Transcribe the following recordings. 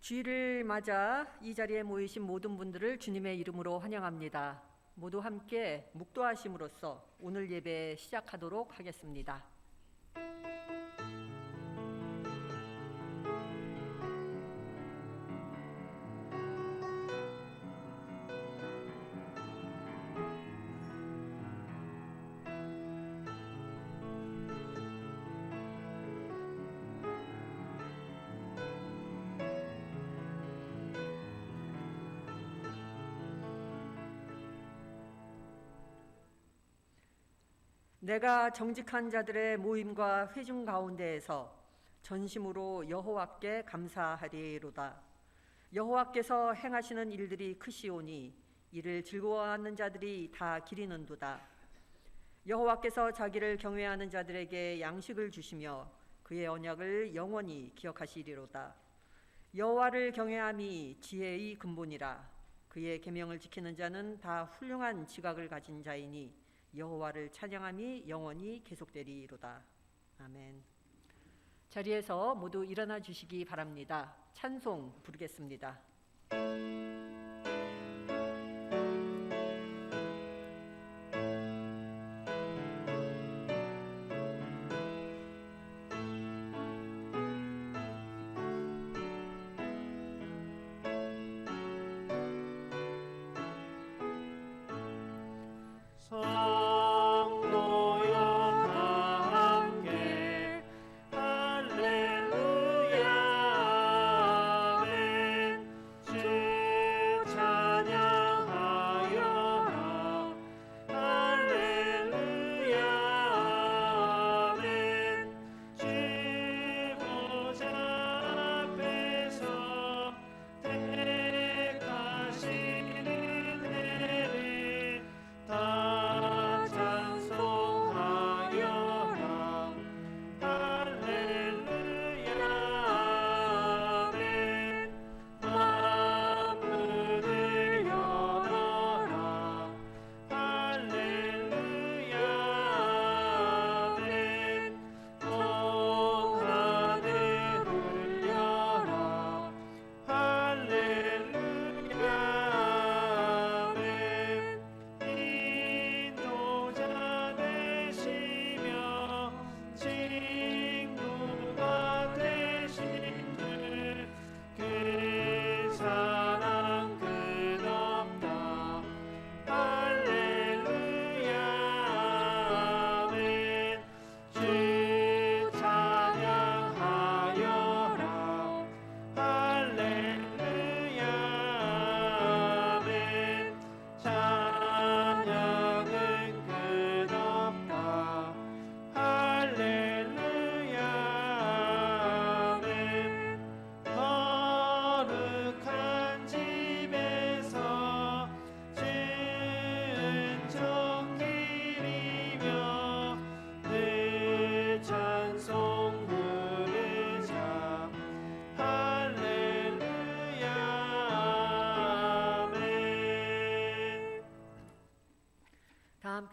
주일을 맞아 이 자리에 모이신 모든 분들을 주님의 이름으로 환영합니다. 모두 함께 묵도하심으로써 오늘 예배 시작하도록 하겠습니다. 내가 정직한 자들의 모임과 회중 가운데에서 전심으로 여호와께 감사하리로다. 여호와께서 행하시는 일들이 크시오니 이를 즐거워하는 자들이 다 기리는도다. 여호와께서 자기를 경외하는 자들에게 양식을 주시며 그의 언약을 영원히 기억하시리로다. 여호와를 경외함이 지혜의 근본이라. 그의 계명을 지키는 자는 다 훌륭한 지각을 가진 자이니 여호와를 찬양함이 영원히 계속되리로다. 아멘. 자리에서 모두 일어나 주시기 바랍니다. 찬송 부르겠습니다.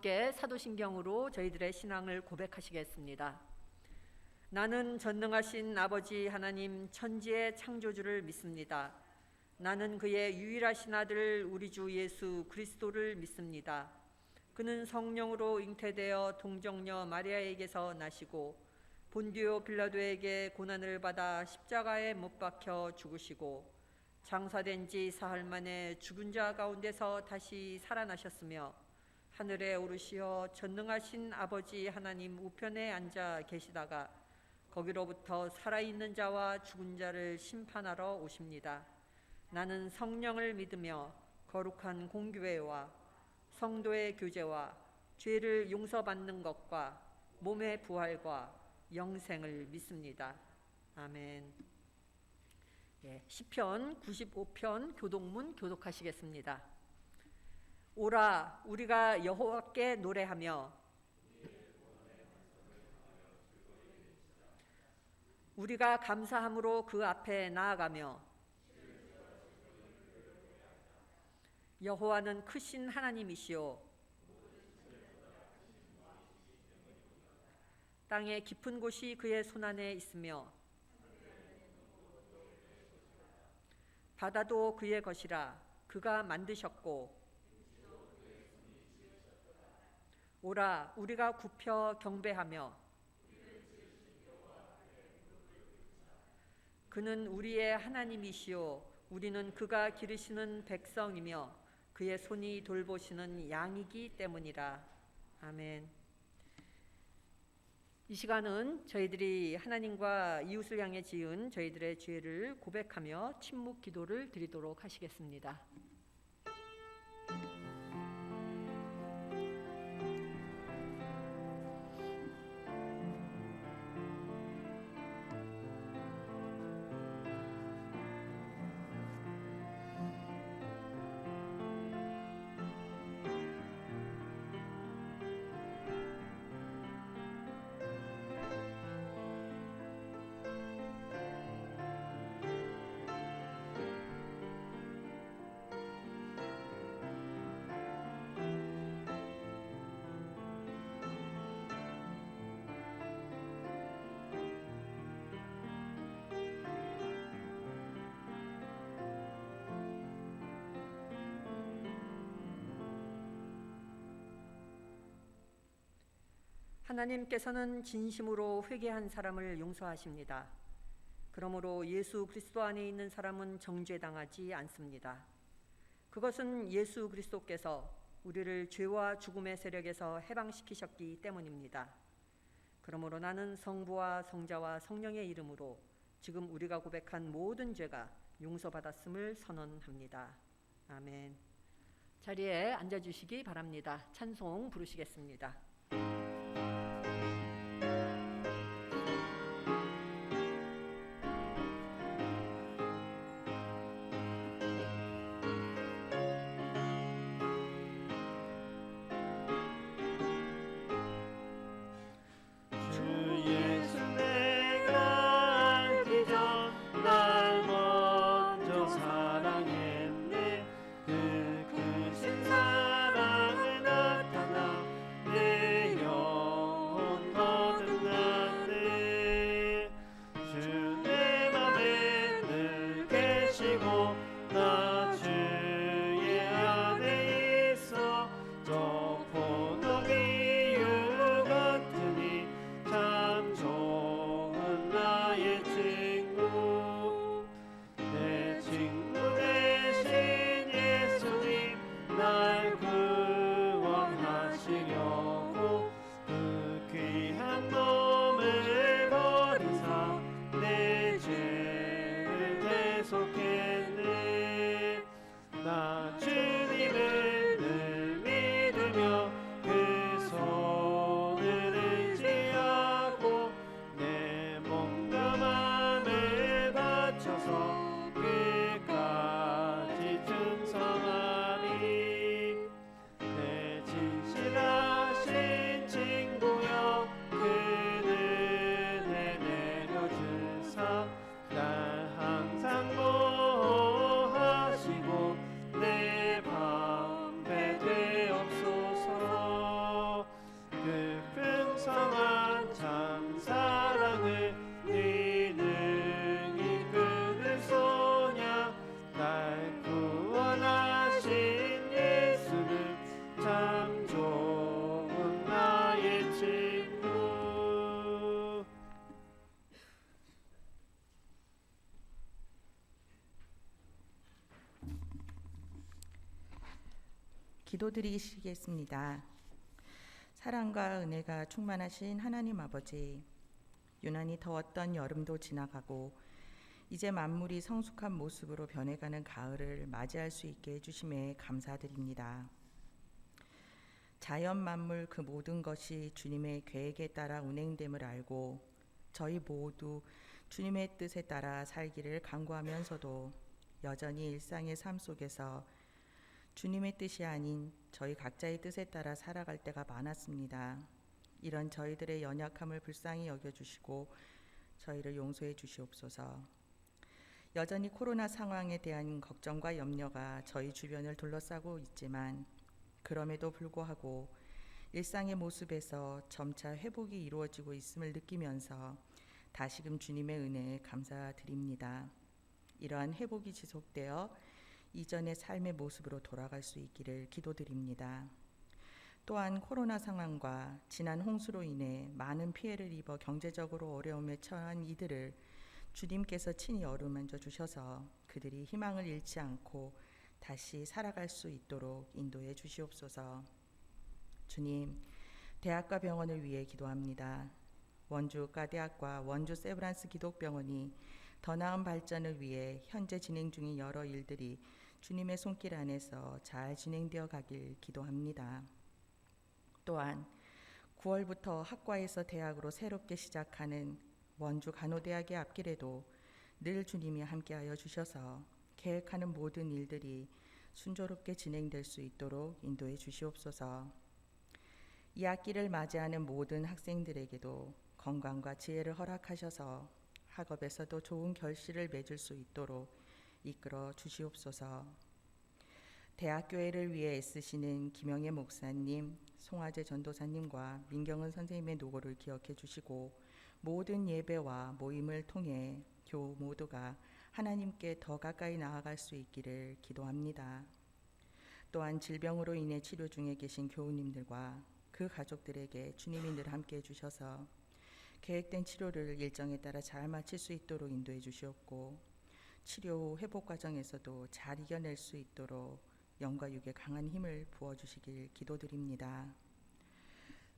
함께 사도신경으로 저희들의 신앙을 고백하시겠습니다. 나는 전능하신 아버지 하나님 천지의 창조주를 믿습니다. 나는 그의 유일하신 아들 우리 주 예수 그리스도를 믿습니다. 그는 성령으로 잉태되어 동정녀 마리아에게서 나시고 본디오 빌라도에게 고난을 받아 십자가에 못 박혀 죽으시고 장사된 지 사흘 만에 죽은 자 가운데서 다시 살아나셨으며 하늘에 오르시어 전능하신 아버지 하나님 우편에 앉아 계시다가 거기로부터 살아있는 자와 죽은 자를 심판하러 오십니다. 나는 성령을 믿으며 거룩한 공교회와 성도의 교제와 죄를 용서받는 것과 몸의 부활과 영생을 믿습니다. 아멘. 시편 95편 교독문 교독하시겠습니다. 오라 우리가 여호와께 노래하며 우리가 감사함으로 그 앞에 나아가며 여호와는 크신 하나님이시오 땅의 깊은 곳이 그의 손안에 있으며 바다도 그의 것이라 그가 만드셨고 오라 우리가 굽혀 경배하며 그는 우리의 하나님이시요 우리는 그가 기르시는 백성이며 그의 손이 돌보시는 양이기 때문이라. 아멘. 이 시간은 저희들이 하나님과 이웃을 향해 지은 저희들의 죄를 고백하며 침묵 기도를 드리도록 하시겠습니다. 하나님께서는 진심으로 회개한 사람을 용서하십니다. 그러므로 예수 그리스도 안에 있는 사람은 정죄당하지 않습니다. 그것은 예수 그리스도께서 우리를 죄와 죽음의 세력에서 해방시키셨기 때문입니다. 그러므로 나는 성부와 성자와 성령의 이름으로 지금 우리가 고백한 모든 죄가 용서받았음을 선언합니다. 아멘. 자리에 앉아주시기 바랍니다. 찬송 부르시겠습니다. 기도드리시겠습니다. 사랑과 은혜가 충만하신 하나님 아버지, 유난히 더웠던 여름도 지나가고 이제 만물이 성숙한 모습으로 변해가는 가을을 맞이할 수 있게 해주심에 감사드립니다. 자연 만물 그 모든 것이 주님의 계획에 따라 운행됨을 알고 저희 모두 주님의 뜻에 따라 살기를 간구하면서도 여전히 일상의 삶 속에서 주님의 뜻이 아닌 저희 각자의 뜻에 따라 살아갈 때가 많았습니다. 이런 저희들의 연약함을 불쌍히 여겨주시고 저희를 용서해 주시옵소서. 여전히 코로나 상황에 대한 걱정과 염려가 저희 주변을 둘러싸고 있지만 그럼에도 불구하고 일상의 모습에서 점차 회복이 이루어지고 있음을 느끼면서 다시금 주님의 은혜에 감사드립니다. 이러한 회복이 지속되어 이전의 삶의 모습으로 돌아갈 수 있기를 기도드립니다. 또한 코로나 상황과 지난 홍수로 인해 많은 피해를 입어 경제적으로 어려움에 처한 이들을 주님께서 친히 어루만져 주셔서 그들이 희망을 잃지 않고 다시 살아갈 수 있도록 인도해 주시옵소서. 주님, 대학과 병원을 위해 기도합니다. 원주 가대학과 원주 세브란스 기독병원이 더 나은 발전을 위해 현재 진행 중인 여러 일들이 주님의 손길 안에서 잘 진행되어 가길 기도합니다. 또한 9월부터 학과에서 대학으로 새롭게 시작하는 원주 간호대학의 앞길에도 늘 주님이 함께하여 주셔서 계획하는 모든 일들이 순조롭게 진행될 수 있도록 인도해 주시옵소서. 이 학기를 맞이하는 모든 학생들에게도 건강과 지혜를 허락하셔서 학업에서도 좋은 결실을 맺을 수 있도록 이끌어 주시옵소서. 대학교회를 위해 애쓰시는 김영애 목사님, 송화재 전도사님과 민경은 선생님의 노고를 기억해 주시고 모든 예배와 모임을 통해 교우 모두가 하나님께 더 가까이 나아갈 수 있기를 기도합니다. 또한 질병으로 인해 치료 중에 계신 교우님들과 그 가족들에게 주님이 늘 함께해 주셔서 계획된 치료를 일정에 따라 잘 마칠 수 있도록 인도해 주시옵고 치료 회복 과정에서도 잘 이겨낼 수 있도록 영과 육에 강한 힘을 부어주시길 기도드립니다.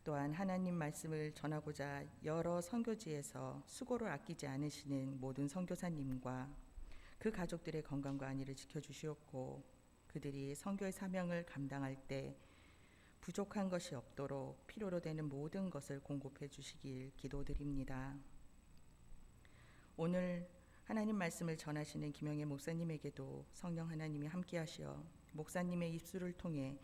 또한 하나님 말씀을 전하고자 여러 선교지에서 수고를 아끼지 않으시는 모든 선교사님과 그 가족들의 건강과 안위를 지켜주시옵고 그들이 선교의 사명을 감당할 때 부족한 것이 없도록 필요로 되는 모든 것을 공급해 주시길 기도드립니다. 오늘 하나님 말씀을 전하시는 김영애 목사님에게도 성령 하나님이 함께하시어 목사님의 입술을 통해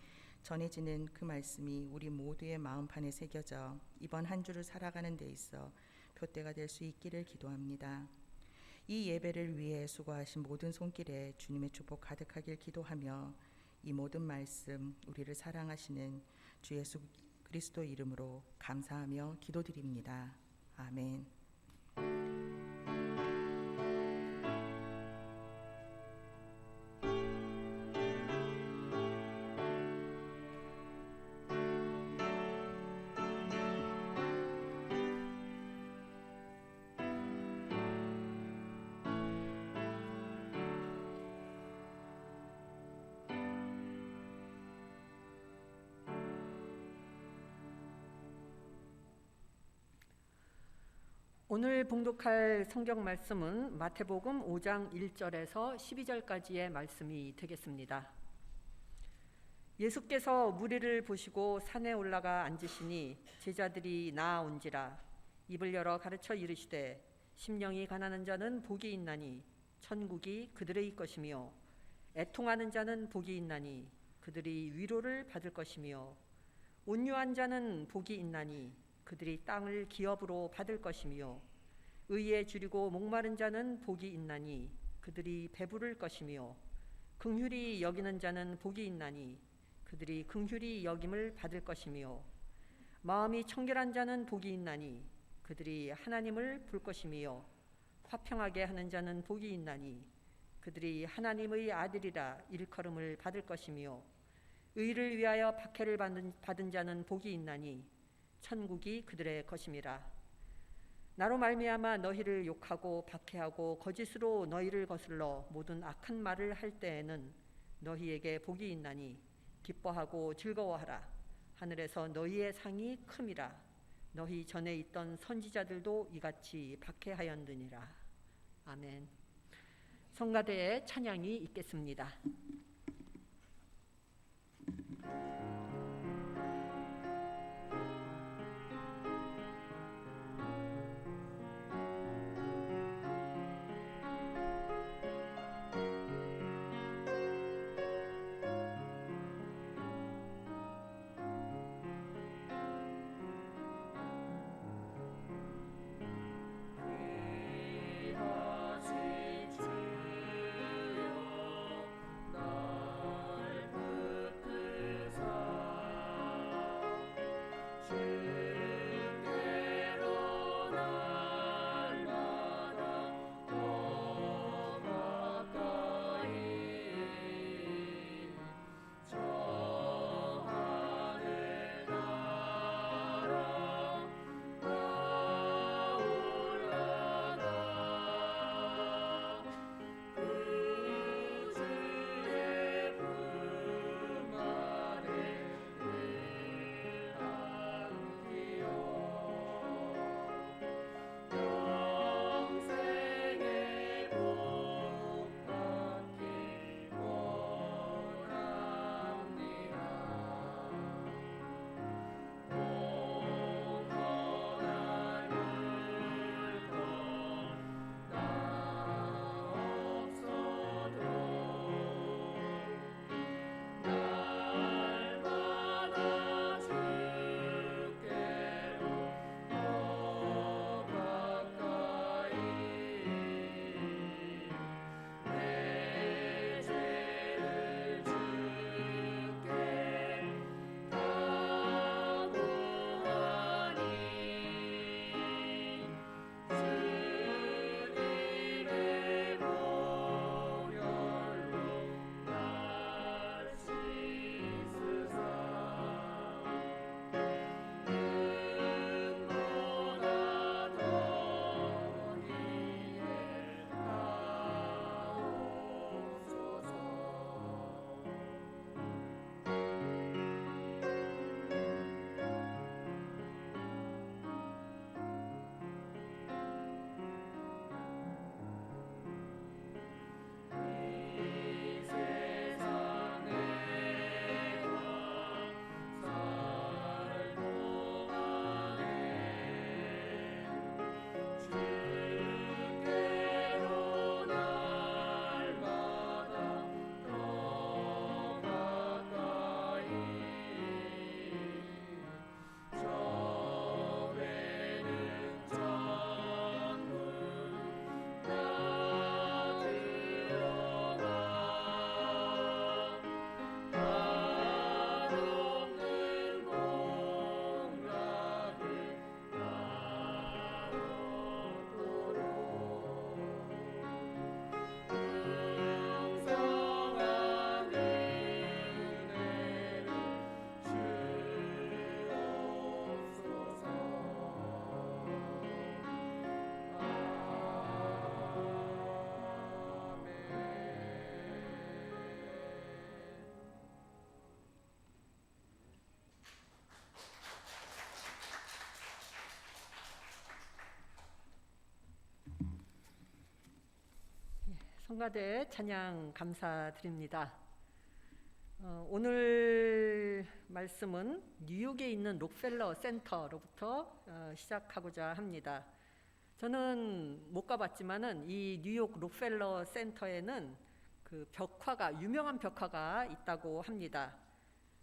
전해지는 그 말씀이 우리 모두의 마음판에 새겨져 이번 한 주를 살아가는 데 있어 표대가 될 수 있기를 기도합니다. 이 예배를 위해 수고하신 모든 손길에 주님의 축복 가득하길 기도하며 이 모든 말씀 우리를 사랑하시는 주 예수 그리스도 이름으로 감사하며 기도드립니다. 아멘. 오늘 봉독할 성경 말씀은 마태복음 5장 1절에서 12절까지의 말씀이 되겠습니다. 예수께서 무리를 보시고 산에 올라가 앉으시니 제자들이 나아온지라 입을 열어 가르쳐 이르시되 심령이 가난한 자는 복이 있나니 천국이 그들의 것이며 애통하는 자는 복이 있나니 그들이 위로를 받을 것이며 온유한 자는 복이 있나니 그들이 땅을 기업으로 받을 것이며 의에 줄이고 목마른 자는 복이 있나니 그들이 배부를 것이며 긍휼히 여기는 자는 복이 있나니 그들이 긍휼히 여김을 받을 것이며 마음이 청결한 자는 복이 있나니 그들이 하나님을 볼 것이며 화평하게 하는 자는 복이 있나니 그들이 하나님의 아들이라 일컬음을 받을 것이며 의를 위하여 박해를 받은 자는 복이 있나니 천국이 그들의 것임이라. 나로 말미암아 너희를 욕하고 박해하고 거짓으로 너희를 거슬러 모든 악한 말을 할 때에는 너희에게 복이 있나니 기뻐하고 즐거워하라. 하늘에서 너희의 상이 큼이라. 너희 전에 있던 선지자들도 이같이 박해하였느니라. 아멘. 성가대의 찬양이 있겠습니다. 성가대 찬양 감사드립니다. 오늘 말씀은 뉴욕에 있는 록펠러 센터로부터 시작하고자 합니다. 저는 못 가봤지만은 이 뉴욕 록펠러 센터에는 그 벽화가, 유명한 벽화가 있다고 합니다.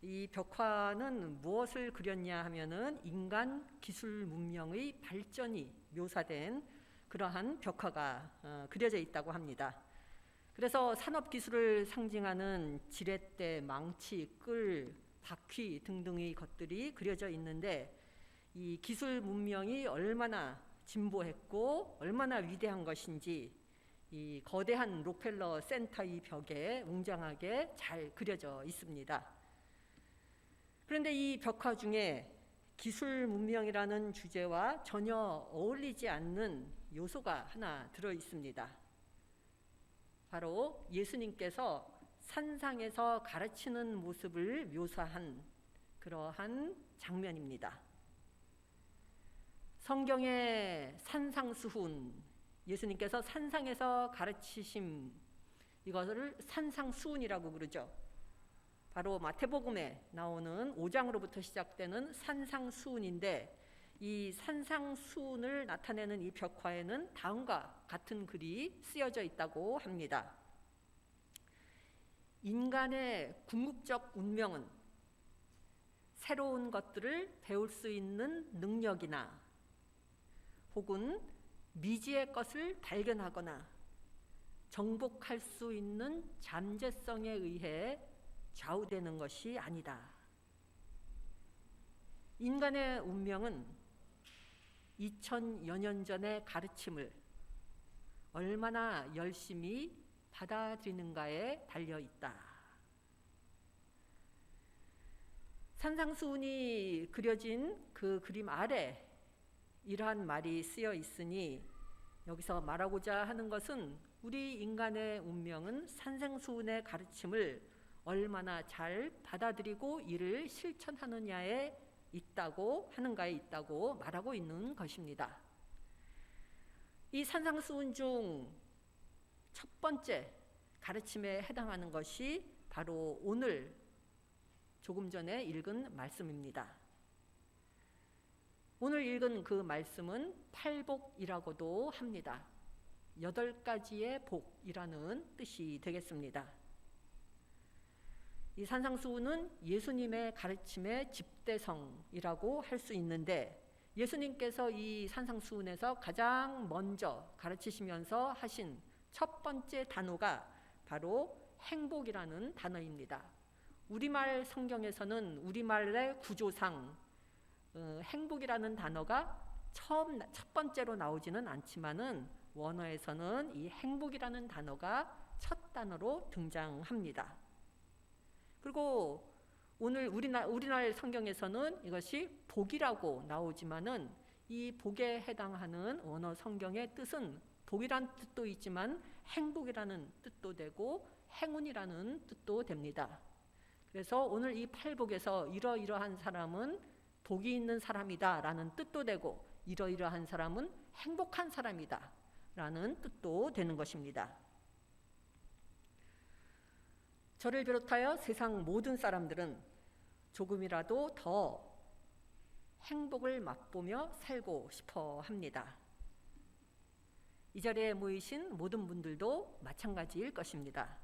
이 벽화는 무엇을 그렸냐 하면은 인간 기술 문명의 발전이 묘사된 그러한 벽화가 그려져 있다고 합니다. 그래서 산업기술을 상징하는 지렛대, 망치, 끌, 바퀴 등등의 것들이 그려져 있는데 이 기술 문명이 얼마나 진보했고 얼마나 위대한 것인지 이 거대한 록펠러 센터의 벽에 웅장하게 잘 그려져 있습니다. 그런데 이 벽화 중에 기술 문명이라는 주제와 전혀 어울리지 않는 요소가 하나 들어 있습니다. 바로 예수님께서 산상에서 가르치는 모습을 묘사한 그러한 장면입니다. 성경의 산상수훈, 예수님께서 산상에서 가르치심, 이것을 산상수훈이라고 그러죠. 바로 마태복음에 나오는 5장으로부터 시작되는 산상수훈인데 이 산상수훈을 나타내는 이 벽화에는 다음과 같은 글이 쓰여져 있다고 합니다. 인간의 궁극적 운명은 새로운 것들을 배울 수 있는 능력이나 혹은 미지의 것을 발견하거나 정복할 수 있는 잠재성에 의해 좌우되는 것이 아니다. 인간의 운명은 2000여 년 전의 가르침을 얼마나 열심히 받아들이는가에 달려 있다. 산상수훈이 그려진 그 그림 아래 이러한 말이 쓰여 있으니 여기서 말하고자 하는 것은 우리 인간의 운명은 산상수훈의 가르침을 얼마나 잘 받아들이고 이를 실천하느냐에 있다고 하는가에 있다고 말하고 있는 것입니다. 이 산상수훈 중 첫 번째 가르침에 해당하는 것이 바로 오늘 조금 전에 읽은 말씀입니다. 오늘 읽은 그 말씀은 팔복이라고도 합니다. 8가지의 복이라는 뜻이 되겠습니다. 이 산상수훈은 예수님의 가르침의 집대성이라고 할 수 있는데 예수님께서 이 산상수훈에서 가장 먼저 가르치시면서 하신 첫 번째 단어가 바로 행복이라는 단어입니다. 우리말 성경에서는 우리말의 구조상 행복이라는 단어가 첫 번째로 나오지는 않지만은 원어에서는 이 행복이라는 단어가 첫 단어로 등장합니다. 그리고 오늘 우리나라 성경에서는 이것이 복이라고 나오지만은 이 복에 해당하는 원어 성경의 뜻은 복이란 뜻도 있지만 행복이라는 뜻도 되고 행운이라는 뜻도 됩니다. 그래서 오늘 이 팔복에서 이러이러한 사람은 복이 있는 사람이다 라는 뜻도 되고 이러이러한 사람은 행복한 사람이다 라는 뜻도 되는 것입니다. 저를 비롯하여 세상 모든 사람들은 조금이라도 더 행복을 맛보며 살고 싶어 합니다. 이 자리에 모이신 모든 분들도 마찬가지일 것입니다.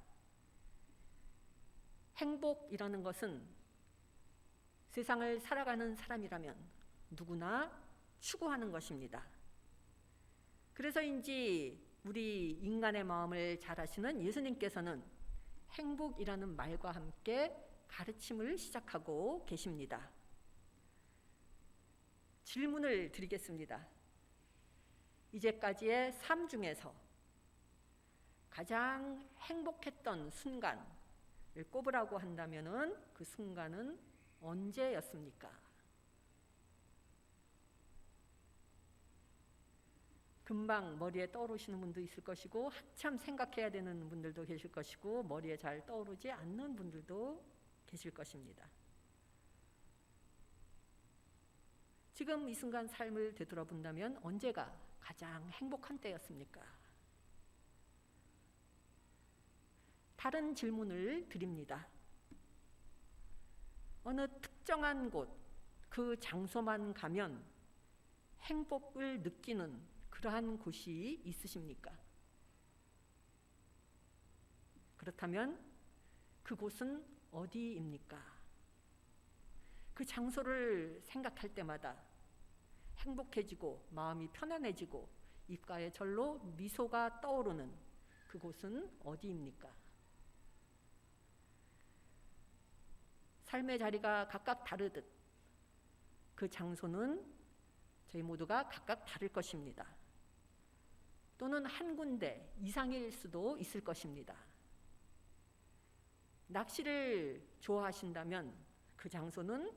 행복이라는 것은 세상을 살아가는 사람이라면 누구나 추구하는 것입니다. 그래서인지 우리 인간의 마음을 잘 아시는 예수님께서는 행복이라는 말과 함께 가르침을 시작하고 계십니다. 질문을 드리겠습니다. 이제까지의 삶 중에서 가장 행복했던 순간을 꼽으라고 한다면은 그 순간은 언제였습니까? 금방 머리에 떠오르시는 분도 있을 것이고 한참 생각해야 되는 분들도 계실 것이고 머리에 잘 떠오르지 않는 분들도 계실 것입니다. 지금 이 순간 삶을 되돌아본다면 언제가 가장 행복한 때였습니까? 다른 질문을 드립니다. 어느 특정한 곳, 그 장소만 가면 행복을 느끼는 그러한 곳이 있으십니까? 그렇다면 그곳은 어디입니까? 그 장소를 생각할 때마다 행복해지고 마음이 편안해지고 입가에 절로 미소가 떠오르는 그곳은 어디입니까? 삶의 자리가 각각 다르듯 그 장소는 저희 모두가 각각 다를 것입니다. 또는 한 군데 이상일 수도 있을 것입니다. 낚시를 좋아하신다면 그 장소는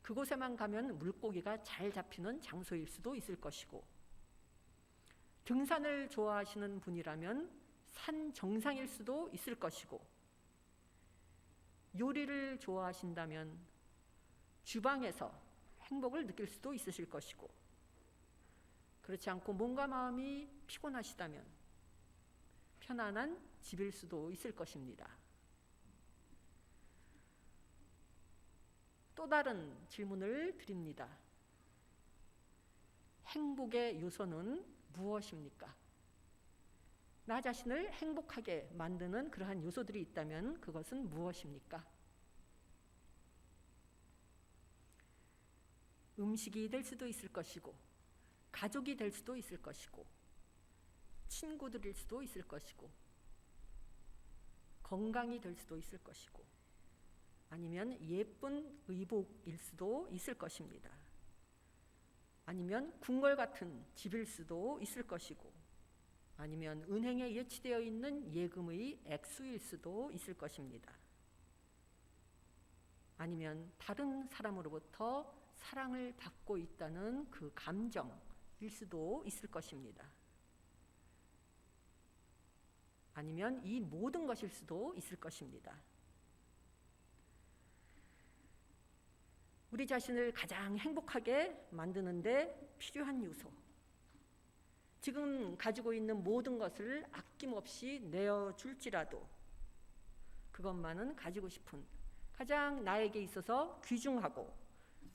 그곳에만 가면 물고기가 잘 잡히는 장소일 수도 있을 것이고, 등산을 좋아하시는 분이라면 산 정상일 수도 있을 것이고, 요리를 좋아하신다면 주방에서 행복을 느낄 수도 있으실 것이고, 그렇지 않고 몸과 마음이 피곤하시다면 편안한 집일 수도 있을 것입니다. 또 다른 질문을 드립니다. 행복의 요소는 무엇입니까? 나 자신을 행복하게 만드는 그러한 요소들이 있다면 그것은 무엇입니까? 음식이 될 수도 있을 것이고, 가족이 될 수도 있을 것이고, 친구들일 수도 있을 것이고, 건강이 될 수도 있을 것이고, 아니면 예쁜 의복일 수도 있을 것입니다. 아니면 궁궐 같은 집일 수도 있을 것이고, 아니면 은행에 예치되어 있는 예금의 액수일 수도 있을 것입니다. 아니면 다른 사람으로부터 사랑을 받고 있다는 그 감정일 수도 있을 것입니다. 아니면 이 모든 것일 수도 있을 것입니다. 우리 자신을 가장 행복하게 만드는데 필요한 요소, 지금 가지고 있는 모든 것을 아낌없이 내어줄지라도 그것만은 가지고 싶은, 가장 나에게 있어서 귀중하고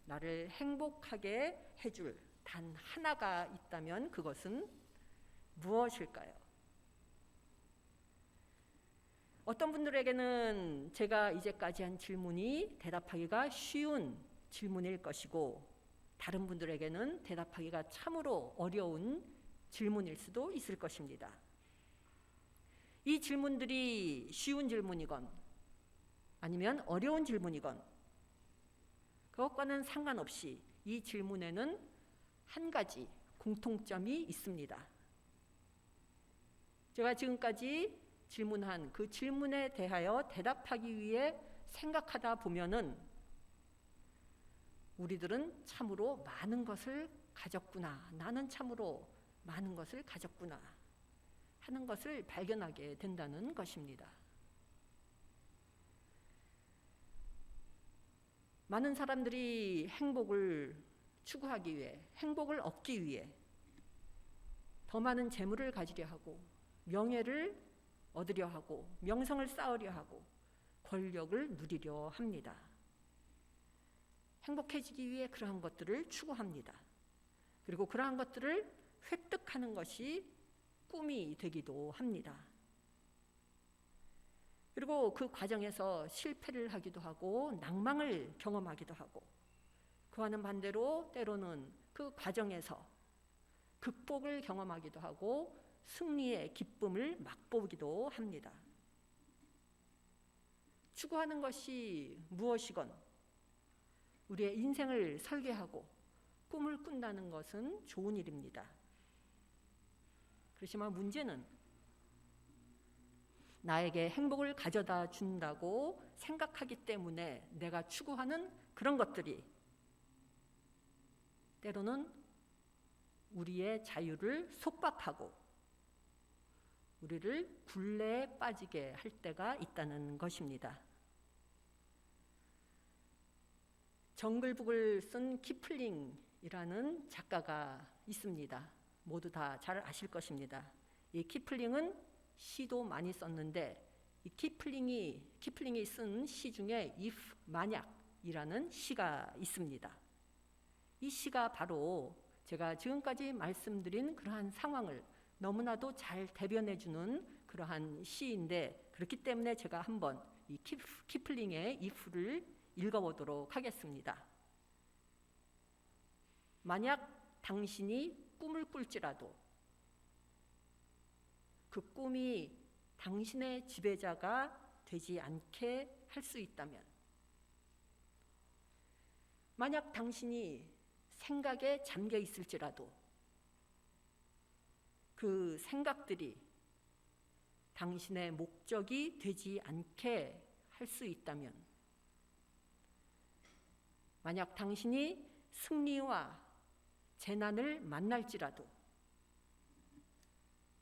나를 행복하게 해줄 단 하나가 있다면 그것은 무엇일까요? 어떤 분들에게는 제가 이제까지 한 질문이 대답하기가 쉬운 질문일 것이고, 다른 분들에게는 대답하기가 참으로 어려운 질문일 수도 있을 것입니다. 이 질문들이 쉬운 질문이건 아니면 어려운 질문이건 그것과는 상관없이 이 질문에는 한 가지 공통점이 있습니다. 제가 지금까지 질문한 그 질문에 대하여 대답하기 위해 생각하다 보면은 우리들은 참으로 많은 것을 가졌구나, 나는 참으로 많은 것을 가졌구나 하는 것을 발견하게 된다는 것입니다. 많은 사람들이 행복을 추구하기 위해, 행복을 얻기 위해 더 많은 재물을 가지려 하고, 명예를 얻으려 하고, 명성을 쌓으려 하고, 권력을 누리려 합니다. 행복해지기 위해 그러한 것들을 추구합니다. 그리고 그러한 것들을 획득하는 것이 꿈이 되기도 합니다. 그리고 그 과정에서 실패를 하기도 하고 낭망을 경험하기도 하고, 그와는 반대로 때로는 그 과정에서 극복을 경험하기도 하고 승리의 기쁨을 맛보기도 합니다. 추구하는 것이 무엇이건 우리의 인생을 설계하고 꿈을 꾼다는 것은 좋은 일입니다. 그렇지만 문제는 나에게 행복을 가져다 준다고 생각하기 때문에 내가 추구하는 그런 것들이 때로는 우리의 자유를 속박하고 우리를 굴레에 빠지게 할 때가 있다는 것입니다. 정글북을 쓴 키플링이라는 작가가 있습니다. 모두 다 잘 아실 것입니다. 이 키플링은 시도 많이 썼는데 이 키플링이 쓴 시 중에 if 만약이라는 시가 있습니다. 이 시가 바로 제가 지금까지 말씀드린 그러한 상황을 너무나도 잘 대변해주는 그러한 시인데, 그렇기 때문에 제가 한번 이 키플링의 if를 읽어보도록 하겠습니다. 만약 당신이 꿈을 꿀지라도 그 꿈이 당신의 지배자가 되지 않게 할 수 있다면, 만약 당신이 생각에 잠겨 있을지라도 그 생각들이 당신의 목적이 되지 않게 할 수 있다면, 만약 당신이 승리와 재난을 만날지라도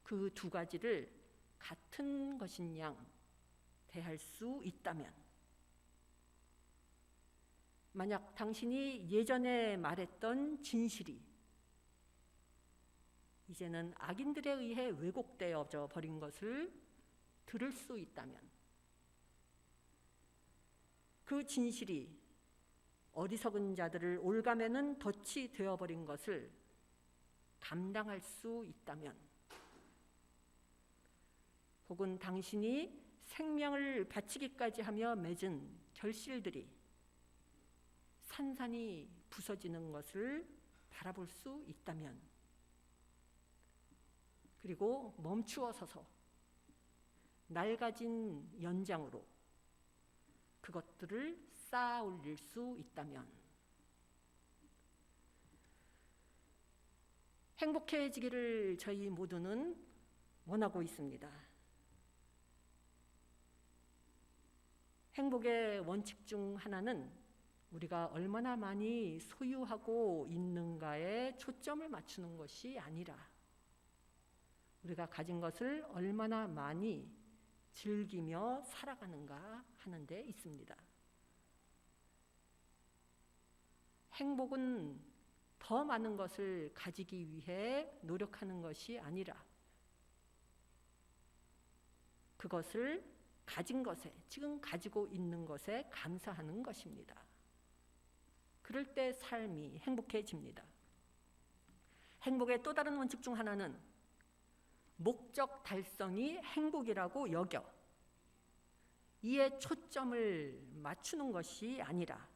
그 두 가지를 같은 것인 양 대할 수 있다면, 만약 당신이 예전에 말했던 진실이 이제는 악인들에 의해 왜곡되어져 버린 것을 들을 수 있다면, 그 진실이 어리석은 자들을 올가매는 덫이 되어버린 것을 감당할 수 있다면, 혹은 당신이 생명을 바치기까지 하며 맺은 결실들이 산산이 부서지는 것을 바라볼 수 있다면, 그리고 멈추어 서서 낡아진 연장으로 그것들을 쌓아 올릴 수 있다면, 행복해지기를 저희 모두는 원하고 있습니다. 행복의 원칙 중 하나는 우리가 얼마나 많이 소유하고 있는가에 초점을 맞추는 것이 아니라 우리가 가진 것을 얼마나 많이 즐기며 살아가는가 하는 데 있습니다. 행복은 더 많은 것을 가지기 위해 노력하는 것이 아니라 그것을 가진 것에, 지금 가지고 있는 것에 감사하는 것입니다. 그럴 때 삶이 행복해집니다. 행복의 또 다른 원칙 중 하나는 목적 달성이 행복이라고 여겨 이에 초점을 맞추는 것이 아니라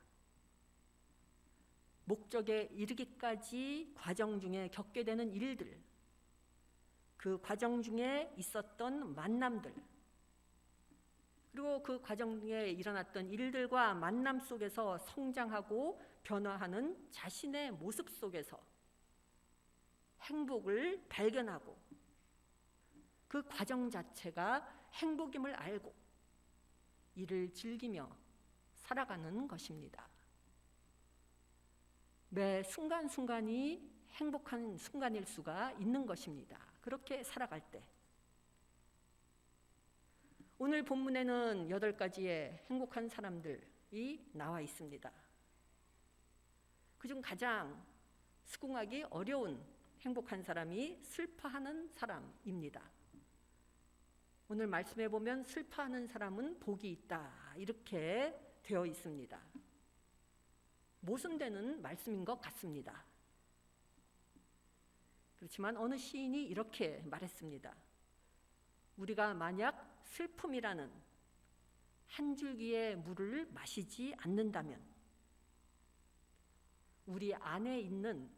목적에 이르기까지 과정 중에 겪게 되는 일들, 그 과정 중에 있었던 만남들, 그리고 그 과정 중에 일어났던 일들과 만남 속에서 성장하고 변화하는 자신의 모습 속에서 행복을 발견하고 그 과정 자체가 행복임을 알고 이를 즐기며 살아가는 것입니다. 매 순간순간이 행복한 순간일 수가 있는 것입니다. 그렇게 살아갈 때 오늘 본문에는 8가지의 행복한 사람들이 나와 있습니다. 그중 가장 수긍하기 어려운 행복한 사람이 슬퍼하는 사람입니다. 오늘 말씀해 보면 슬퍼하는 사람은 복이 있다 이렇게 되어 있습니다. 모순되는 말씀인 것 같습니다. 그렇지만 어느 시인이 이렇게 말했습니다. 우리가 만약 슬픔이라는 한 줄기의 물을 마시지 않는다면 우리 안에 있는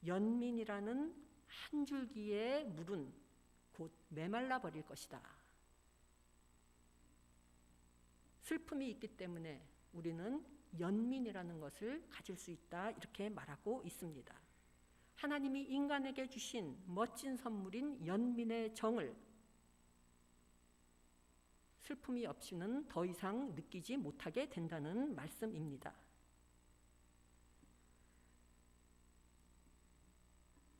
연민이라는 한 줄기의 물은 곧 메말라 버릴 것이다. 슬픔이 있기 때문에 우리는 연민이라는 것을 가질 수 있다 이렇게 말하고 있습니다. 하나님이 인간에게 주신 멋진 선물인 연민의 정을 슬픔이 없이는 더 이상 느끼지 못하게 된다는 말씀입니다.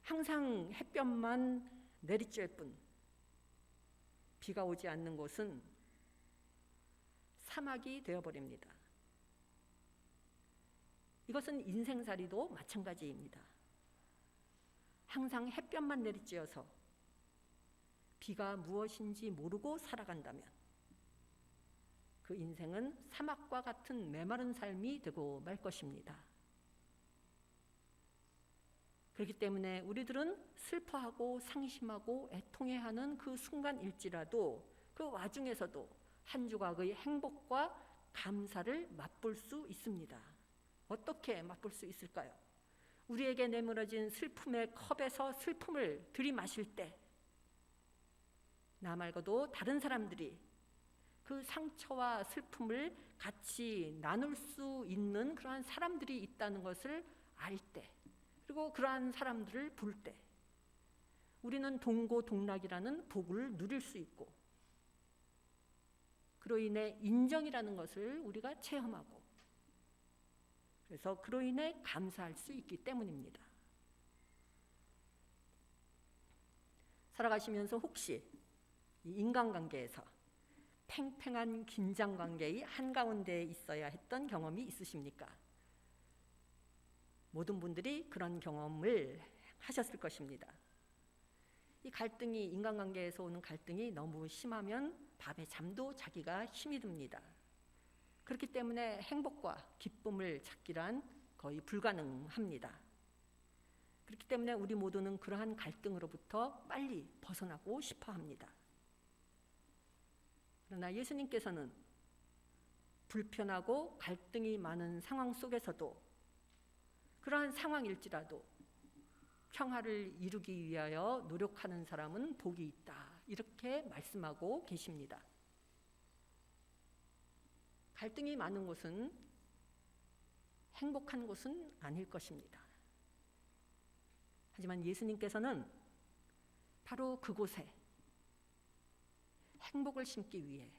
항상 햇볕만 내리쬐 뿐 비가 오지 않는 곳은 사막이 되어버립니다. 이것은 인생살이도 마찬가지입니다. 항상 햇볕만 내리쬐어서 비가 무엇인지 모르고 살아간다면 그 인생은 사막과 같은 메마른 삶이 되고 말 것입니다. 그렇기 때문에 우리들은 슬퍼하고 상심하고 애통해하는 그 순간일지라도 그 와중에서도 한 조각의 행복과 감사를 맛볼 수 있습니다. 어떻게 맛볼 수 있을까요? 우리에게 내물어진 슬픔의 컵에서 슬픔을 들이마실 때 나 말고도 다른 사람들이 그 상처와 슬픔을 같이 나눌 수 있는 그러한 사람들이 있다는 것을 알 때, 그리고 그러한 사람들을 볼 때 우리는 동고동락이라는 복을 누릴 수 있고, 그로 인해 인정이라는 것을 우리가 체험하고, 그래서 그로 인해 감사할 수 있기 때문입니다. 살아가시면서 혹시 이 인간관계에서 팽팽한 긴장관계의 한가운데에 있어야 했던 경험이 있으십니까? 모든 분들이 그런 경험을 하셨을 것입니다. 이 갈등이, 인간관계에서 오는 갈등이 너무 심하면 밤에 잠도 자기가 힘이 듭니다. 그렇기 때문에 행복과 기쁨을 찾기란 거의 불가능합니다. 그렇기 때문에 우리 모두는 그러한 갈등으로부터 빨리 벗어나고 싶어 합니다. 그러나 예수님께서는 불편하고 갈등이 많은 상황 속에서도, 그러한 상황일지라도 평화를 이루기 위하여 노력하는 사람은 복이 있다, 이렇게 말씀하고 계십니다. 갈등이 많은 곳은 행복한 곳은 아닐 것입니다. 하지만 예수님께서는 바로 그곳에 행복을 심기 위해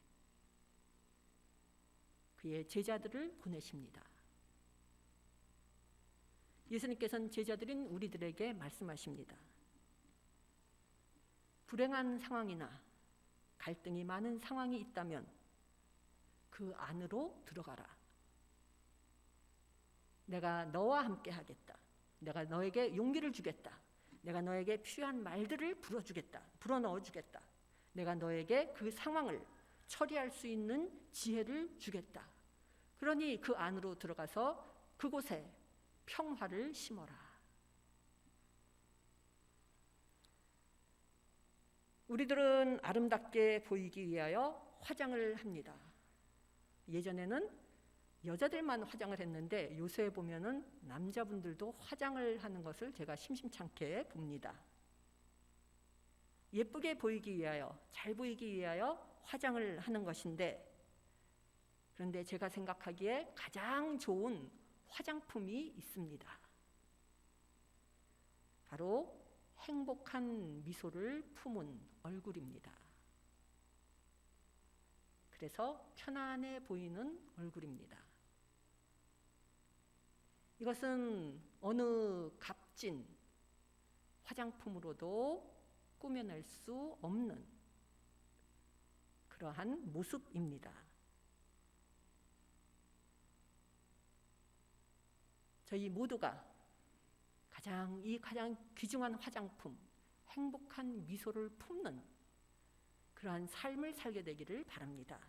그의 제자들을 보내십니다. 예수님께서는 제자들인 우리들에게 말씀하십니다. 불행한 상황이나 갈등이 많은 상황이 있다면 그 안으로 들어가라. 내가 너와 함께 하겠다. 내가 너에게 용기를 주겠다. 내가 너에게 필요한 말들을 불어넣어 주겠다. 내가 너에게 그 상황을 처리할 수 있는 지혜를 주겠다. 그러니 그 안으로 들어가서 그곳에 평화를 심어라. 우리들은 아름답게 보이기 위하여 화장을 합니다. 예전에는 여자들만 화장을 했는데 요새 보면은 남자분들도 화장을 하는 것을 제가 심심찮게 봅니다. 예쁘게 보이기 위하여, 잘 보이기 위하여 화장을 하는 것인데, 그런데 제가 생각하기에 가장 좋은 화장품이 있습니다. 바로 행복한 미소를 품은 얼굴입니다. 그래서 편안해 보이는 얼굴입니다. 이것은 어느 값진 화장품으로도 꾸며낼 수 없는 그러한 모습입니다. 저희 모두가 가장 귀중한 화장품, 행복한 미소를 품는 그러한 삶을 살게 되기를 바랍니다.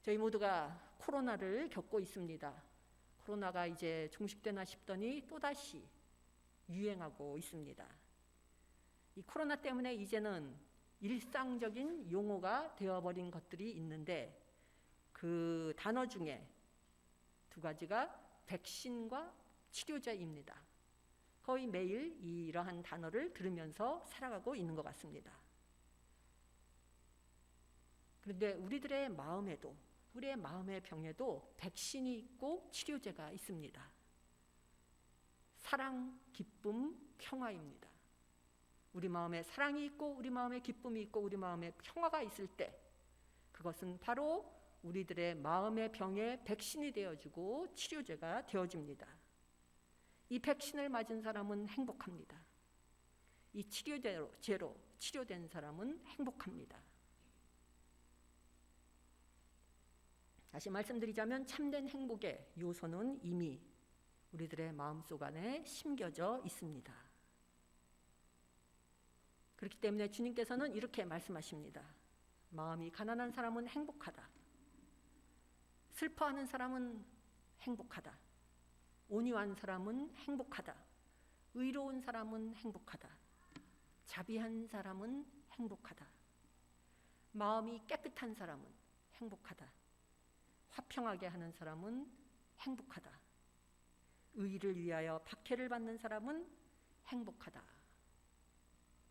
저희 모두가 코로나를 겪고 있습니다. 코로나가 이제 종식되나 싶더니 또다시 유행하고 있습니다. 이 코로나 때문에 이제는 일상적인 용어가 되어버린 것들이 있는데, 그 단어 중에 두 가지가 백신과 치료제입니다. 거의 매일 이러한 단어를 들으면서 살아가고 있는 것 같습니다. 그런데 우리들의 마음에도, 우리의 마음의 병에도 백신이 있고 치료제가 있습니다. 사랑, 기쁨, 평화입니다. 우리 마음에 사랑이 있고 우리 마음에 기쁨이 있고 우리 마음에 평화가 있을 때, 그것은 바로 우리들의 마음의 병에 백신이 되어주고 치료제가 되어줍니다. 이 백신을 맞은 사람은 행복합니다. 이 치료제로 치료된 사람은 행복합니다. 다시 말씀드리자면 참된 행복의 요소는 이미 우리들의 마음속 안에 심겨져 있습니다. 그렇기 때문에 주님께서는 이렇게 말씀하십니다. 마음이 가난한 사람은 행복하다. 슬퍼하는 사람은 행복하다. 온유한 사람은 행복하다. 의로운 사람은 행복하다. 자비한 사람은 행복하다. 마음이 깨끗한 사람은 행복하다. 화평하게 하는 사람은 행복하다. 의를 위하여 박해를 받는 사람은 행복하다.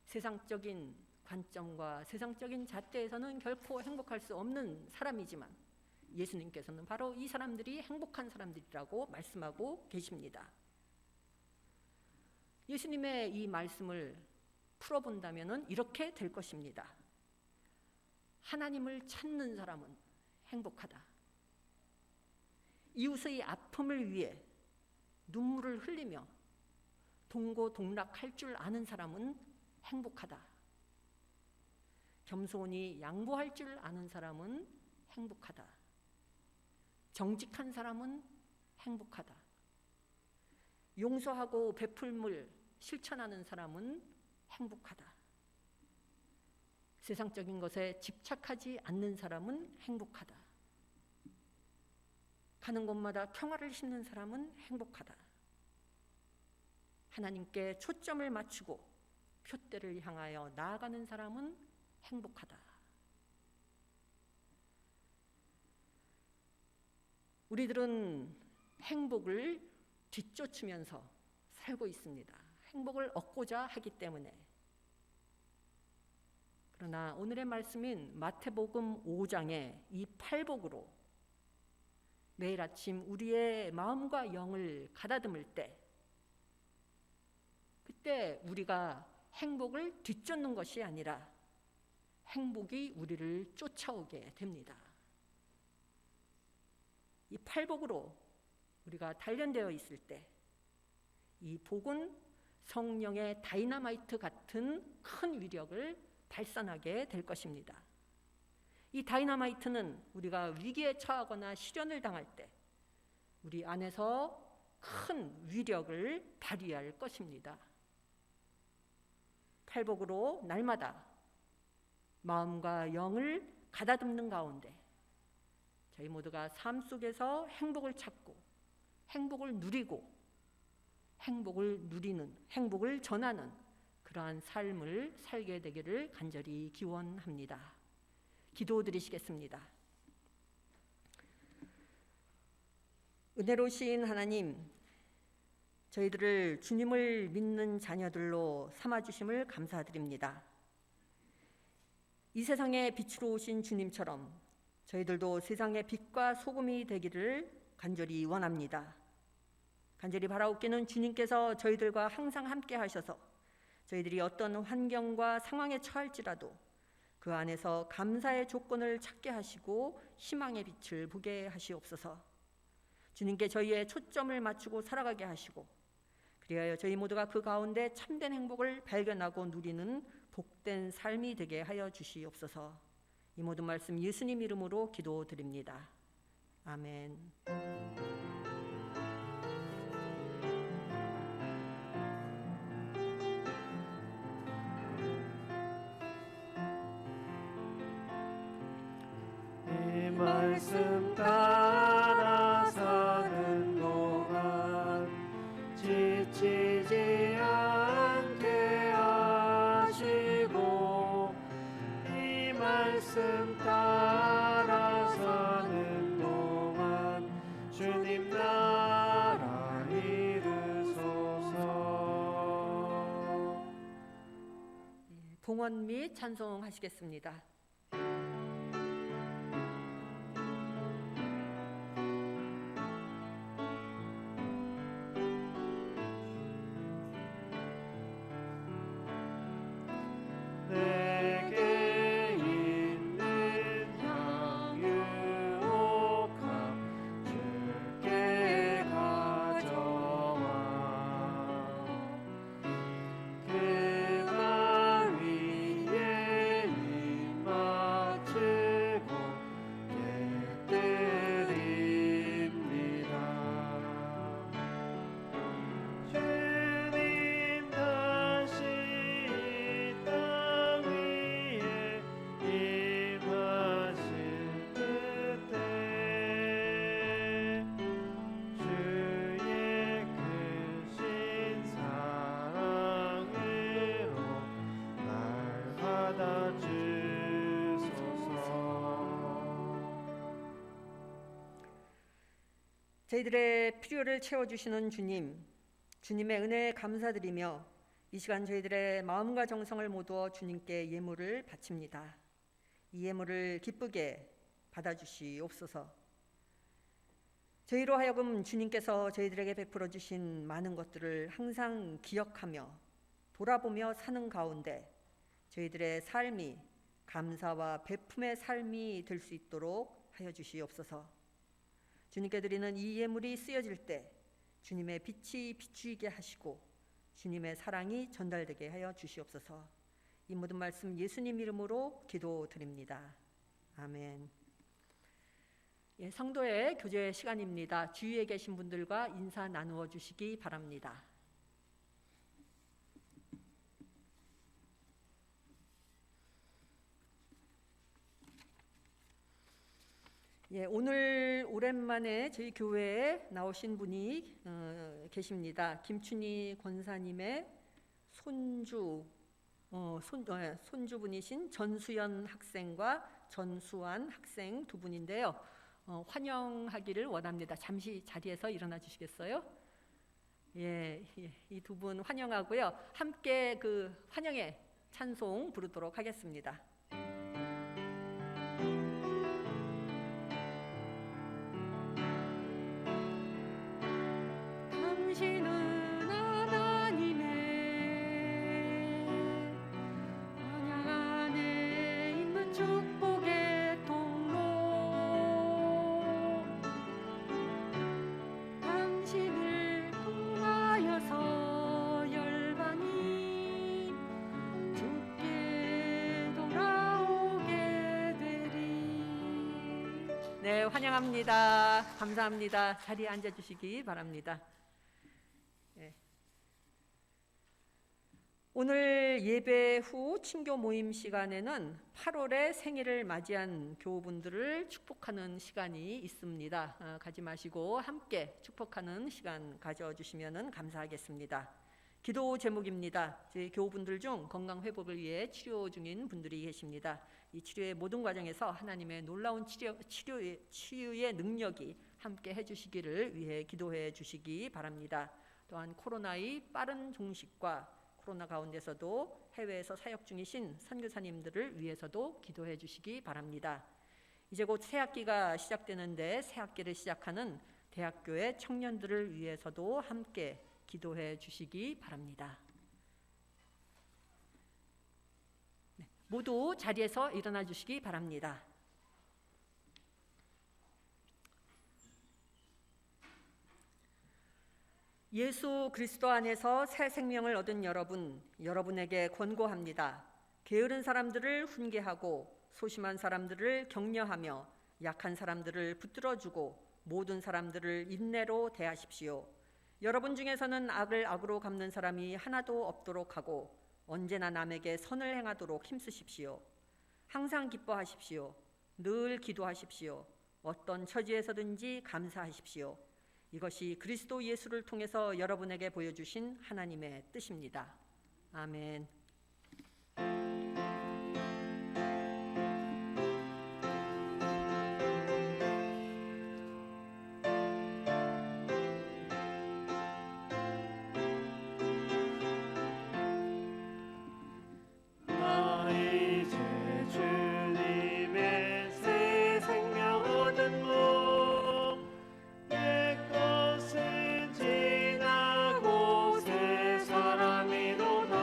세상적인 관점과 세상적인 잣대에서는 결코 행복할 수 없는 사람이지만 예수님께서는 바로 이 사람들이 행복한 사람들이라고 말씀하고 계십니다. 예수님의 이 말씀을 풀어본다면 이렇게 될 것입니다. 하나님을 찾는 사람은 행복하다. 이웃의 아픔을 위해 눈물을 흘리며 동고동락할 줄 아는 사람은 행복하다. 겸손히 양보할 줄 아는 사람은 행복하다. 정직한 사람은 행복하다. 용서하고 베풀음을 실천하는 사람은 행복하다. 세상적인 것에 집착하지 않는 사람은 행복하다. 가는 곳마다 평화를 심는 사람은 행복하다. 하나님께 초점을 맞추고 표대를 향하여 나아가는 사람은 행복하다. 우리들은 행복을 뒤쫓으면서 살고 있습니다. 행복을 얻고자 하기 때문에. 그러나 오늘의 말씀인 마태복음 5장의 이 팔복으로 매일 아침 우리의 마음과 영을 가다듬을 때, 그때 우리가 행복을 뒤쫓는 것이 아니라 행복이 우리를 쫓아오게 됩니다. 이 팔복으로 우리가 단련되어 있을 때 이 복은 성령의 다이너마이트 같은 큰 위력을 발산하게 될 것입니다. 이 다이너마이트는 우리가 위기에 처하거나 시련을 당할 때 우리 안에서 큰 위력을 발휘할 것입니다. 팔복으로 날마다 마음과 영을 가다듬는 가운데 저희 모두가 삶 속에서 행복을 찾고 행복을 누리고 행복을 누리는, 행복을 전하는 그러한 삶을 살게 되기를 간절히 기원합니다. 기도드리시겠습니다. 은혜로우신 하나님, 저희들을 주님을 믿는 자녀들로 삼아주심을 감사드립니다. 이 세상의 빛으로 오신 주님처럼 저희들도 세상의 빛과 소금이 되기를 간절히 원합니다. 간절히 바라옵기는 주님께서 저희들과 항상 함께 하셔서 저희들이 어떤 환경과 상황에 처할지라도 그 안에서 감사의 조건을 찾게 하시고 희망의 빛을 보게 하시옵소서. 주님께 저희의 초점을 맞추고 살아가게 하시고 그리하여 저희 모두가 그 가운데 참된 행복을 발견하고 누리는 복된 삶이 되게 하여 주시옵소서. 이 모든 말씀 예수님 이름으로 기도드립니다. 아멘. 이 말씀 따라 사는 동안 지치지 않게 하시고 이 말씀 따라 사는 동안 주님 나라 이루소서. 봉헌 및 찬송하시겠습니다. 내게 있는 향유옥합 주께 가져와 그 말 위에 이 말 저희들의 필요를 채워주시는 주님, 주님의 은혜에 감사드리며 이 시간 저희들의 마음과 정성을 모두어 주님께 예물을 바칩니다. 이 예물을 기쁘게 받아주시옵소서. 저희로 하여금 주님께서 저희들에게 베풀어 주신 많은 것들을 항상 기억하며 돌아보며 사는 가운데 저희들의 삶이 감사와 베품의 삶이 될 수 있도록 하여 주시옵소서. 주님께 드리는 이 예물이 쓰여질 때 주님의 빛이 비추이게 하시고 주님의 사랑이 전달되게 하여 주시옵소서. 이 모든 말씀 예수님 이름으로 기도드립니다. 아멘. 예, 성도의 교제 시간입니다. 주위에 계신 분들과 인사 나누어 주시기 바랍니다. 예, 오늘 오랜만에 저희 교회에 나오신 분이 계십니다. 김춘희 권사님의 손주분이신 전수연 학생과 전수환 학생 두 분인데요. 환영하기를 원합니다. 잠시 자리에서 일어나 주시겠어요? 예, 이 두 분 환영하고요. 함께 그 환영의 찬송 부르도록 하겠습니다. 당신은 하나님의 언약 안에 있는 축복의 통로, 당신을 통하여서 열방이 주께 돌아오게 되리. 네, 환영합니다. 감사합니다. 자리에 앉아주시기 바랍니다. 오늘 예배 후 친교 모임 시간에는 8월에 생일을 맞이한 교우분들을 축복하는 시간이 있습니다. 가지 마시고 함께 축복하는 시간 가져주시면 감사하겠습니다. 기도 제목입니다. 저희 교우분들 중 건강 회복을 위해 치료 중인 분들이 계십니다. 이 치료의 모든 과정에서 하나님의 놀라운 치유의 능력이 함께 해주시기를 위해 기도해 주시기 바랍니다. 또한 코로나의 빠른 종식과 코로나 가운데서도 해외에서 사역 중이신 선교사님들을 위해서도 기도해 주시기 바랍니다. 이제 곧 새학기가 시작되는데 새학기를 시작하는 대학교의 청년들을 위해서도 함께 기도해 주시기 바랍니다. 네, 모두 자리에서 일어나 주시기 바랍니다. 예수 그리스도 안에서 새 생명을 얻은 여러분에게 권고합니다. 게으른 사람들을 훈계하고 소심한 사람들을 격려하며 약한 사람들을 붙들어주고 모든 사람들을 인내로 대하십시오. 여러분 중에서는 악을 악으로 갚는 사람이 하나도 없도록 하고 언제나 남에게 선을 행하도록 힘쓰십시오. 항상 기뻐하십시오. 늘 기도하십시오. 어떤 처지에서든지 감사하십시오. 이것이 그리스도 예수를 통해서 여러분에게 보여주신 하나님의 뜻입니다. 아멘. 나 이제 주님의 새 생명 얻은 몸, 내 것은 지나고 새 사람이로다.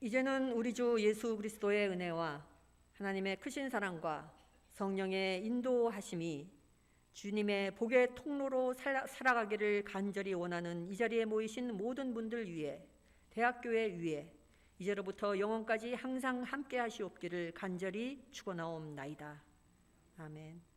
이제는 우리 주 예수 그리스도의 은혜와 하나님의 크신 사랑과 성령의 인도하심이 주님의 복의 통로로 살아가기를 간절히 원하는 이 자리에 모이신 모든 분들 위해, 대학교회 위에 이제로부터 영원까지 항상 함께 하시옵기를 간절히 축원하옵나이다. 아멘.